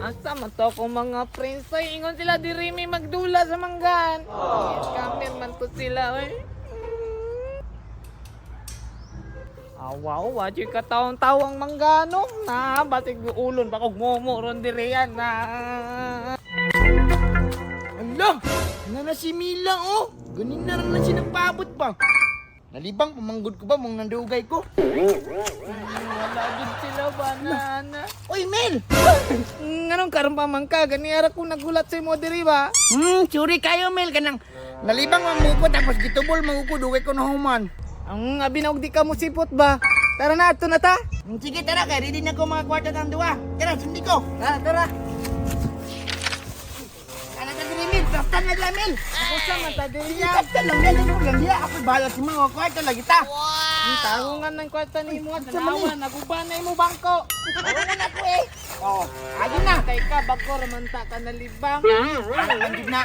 Asa man to akong mga friends ay ingon sila diri may magdula sa manggan. Kamer man to sila oy. Awaw, wajay ka taong-tawang manggano na batig ulon pa kog momo ron diri yan na. Ala, na si Mila oh. Ganin na rin na siya nagpaabot ba? Nalibang, pamanggod ko ba mong nandugay ko? Wala din sila ba na. Uy, Mel! Nganong karon pa man ka ganiyara ko nagulat sa mo diri ba? Sorry kayo, Mel. Kanang nalibang ang muko tapos gitubol magukudugay ko na human. Ang abinog di ka mo sipot ba? Tara na ato na ta. Sige, tara. Kaya ready na ko mga kwarta ng duwa. Tara, sundi ko. Tara. Ano ka diri, Mel? Saktan na lang, Mel. Ako sa mata diri Sige, ya. saktan lang, Mel. Ano lang diya? Ako bahala si mga kwarta lagi ta. Ang tarungan ng kwarta nimo at tanawa nagubanay mo bangko. Tarungan ako eh. Oo. Ayun na. Kay ka bagko ramanta ka na libang. Andun na.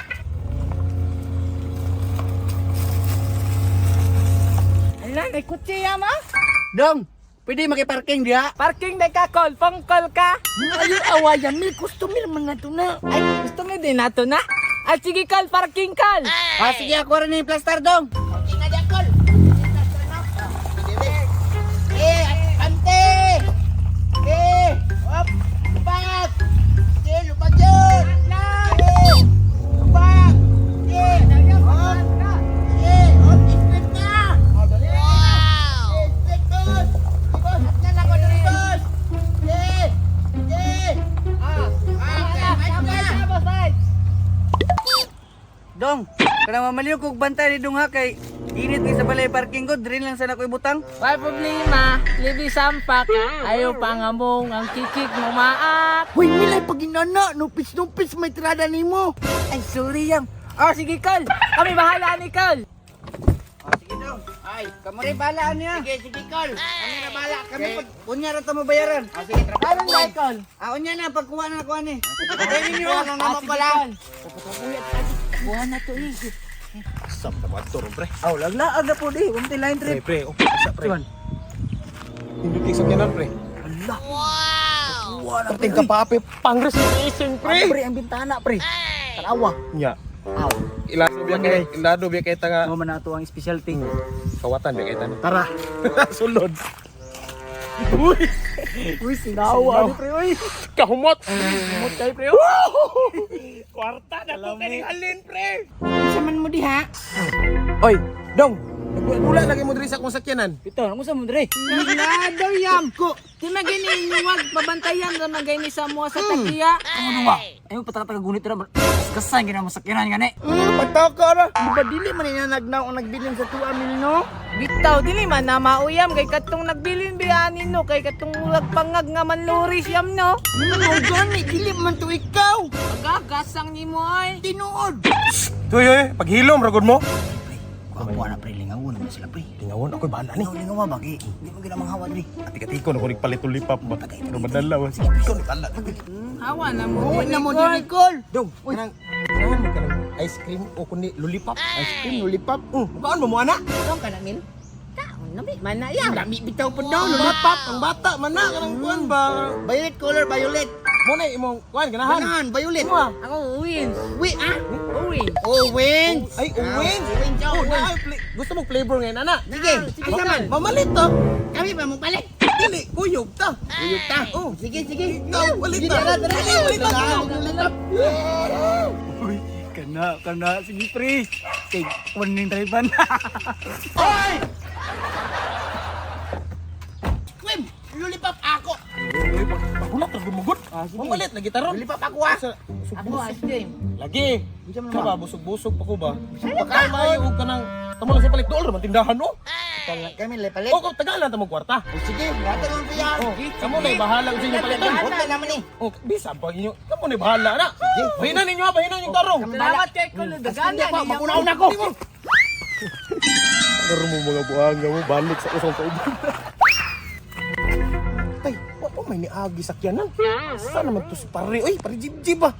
Ala, nay kutsiya ma? Dong, pwede makiparking diya? Parking day ka call, phone call ka. Ayaw awayan, Mel. Customer man na to na. Ay, gusto mo din nato na? At sige call, parking call. Sige, ako rin yung plaster, Dong. Okay na diya, Col. Ante! Op! Lupak! Lupak yun! Lupak! Op! Isprint na! Wow! Isprint, boss! Boss, at na lang ako dito, boss! Dong, kanang mamaliw kog bantay ni Dong ha kay init ni sa balay parking ko, drin lang sana ko ibutang. Wala problema, libi sampak. Ayaw pa nga mong ang kikik mo maak. Hoy, milay pag inana, nupis may tirada nimo. Ay, sorry yang. Oh, sige call. Kami bahala ni call. Sige Dong. Ay, kamu rin bahala niya. Sige, Col. Kami na bahala. Kami pag unya ra ta mo bayaran. Sige, Karon na call. unya na pagkuha na ko ani. Pwede niyo lang naman pala. Buwan na to eh. Asap na mga turong, pre. Aw, laglaag na po di. Unti line Pre, trip. pre. Oh, asa, pre. Induting sa kyanan, pre. Allah. Wow. Wala Perting ka pa, pre. Pang-reservation, Pre, pre. ang bintana, pre. Tanawa. Nya. Aw. Ilado biya kay tanga. Mo man nato ang specialty. Kawatan biya kay tanga. Tara. Sulod. Uy, sinawa ni pre, uy. Kahumot. Kahumot kayo, pre. Kwarta na to kay halin, pre. Sa man mo diha? Oy, Dong. Nagula lagi mo diri sa akong sakyanan. Pito, ano sa mo dire? Niladaw yam ko. Di magini wag pabantayan ra magini sa mo sa takiya. Ano ba? Ayaw patakatag gunit ra. Gasan gina masakyanan gani. Pataka ra. Di ba dili man niya nagnaw nagbilin sa 2 mil no? Bitaw dili man na mauyam kay katong nagbilin biyanin no kay katong pangag nga manluris yam no. Ano gani dili man to ikaw. Agagasang ni mo ay. Tinuod. Tuy, paghilom ragod mo. Kuha na pre lingawon na sila pre. Tingawon ako'y bahala ni. Lingaw ba bagi? Di mo gina manghawad pre. Ati-katiko na ko nagpalit ulipap ba. Pero madala. Sige, ikaw ni pala. Hawa na mo. Oo na mo dili call. Dong, kanang saan mo kanang ice cream o kundi lollipop? Ice cream lollipop. Mukaan mo ana? Saan ka na mil? Taon na mi. Mana yan. Dami bitaw pa daw Lollipop, ang bata man na kanang kuan ba? Violet color violet. Mo na imong kuan ganahan. Ganahan violet. Mo ah. Ako wins. Wi ah. Wins. Oh wins. Ay, orange. Orange Oh, orange. gusto mong flavor ngayon, ana? Sige. Sige naman. Mamalit to. Kami ba mo palit? Dili, kuyog ta. Uyog ta. Oh, sige sige. Ikaw, walit ta. Tara, tara. Dili, walit ta. Lollipop. Uy, kana, sige pre. Kay, kunin drive na. Wim, lollipop ako. Pagulat ra gumugot. Mamalit lagi taron. Lollipop ako ah. Ako ice cream. Lagi. Ka ba busog-busog pa ko ba? Baka mayo og kanang tamo lang sa palit dool ra man tindahan no. Kami palit. O kung tagalan ta mo kwarta. Sige, lahat lang kaya. Oh, kamo na bahala sa inyo palitan. Wala naman eh. Oh, bisa pa inyo. Kamo na bahala na. Bahinan ninyo ha, bahinan yung tarong. Salamat kay Kulo. Dagana pa, niya. makunaon ako. Pero mo mga buhanga mo balik sa usong kauban. Tay, wa pa may niagi sakyanan. Saan naman to si pare? Uy, pare jib-jib ba?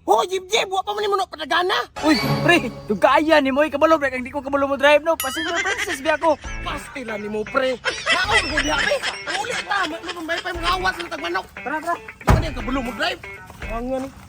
Oh, jib-jib, wa pa man mo na padagana. Uy, pre, dugaya ni mo, kabalo break, hindi ko kabalo mo drive no. Passenger princess bi ako. Pastila ni mo pre. Naon ko diha pre. Uli Tama, ano bang baypay mga awas ng tagmanok? Tara, tara. Di ba niya kabulong mo drive? Ang yan eh.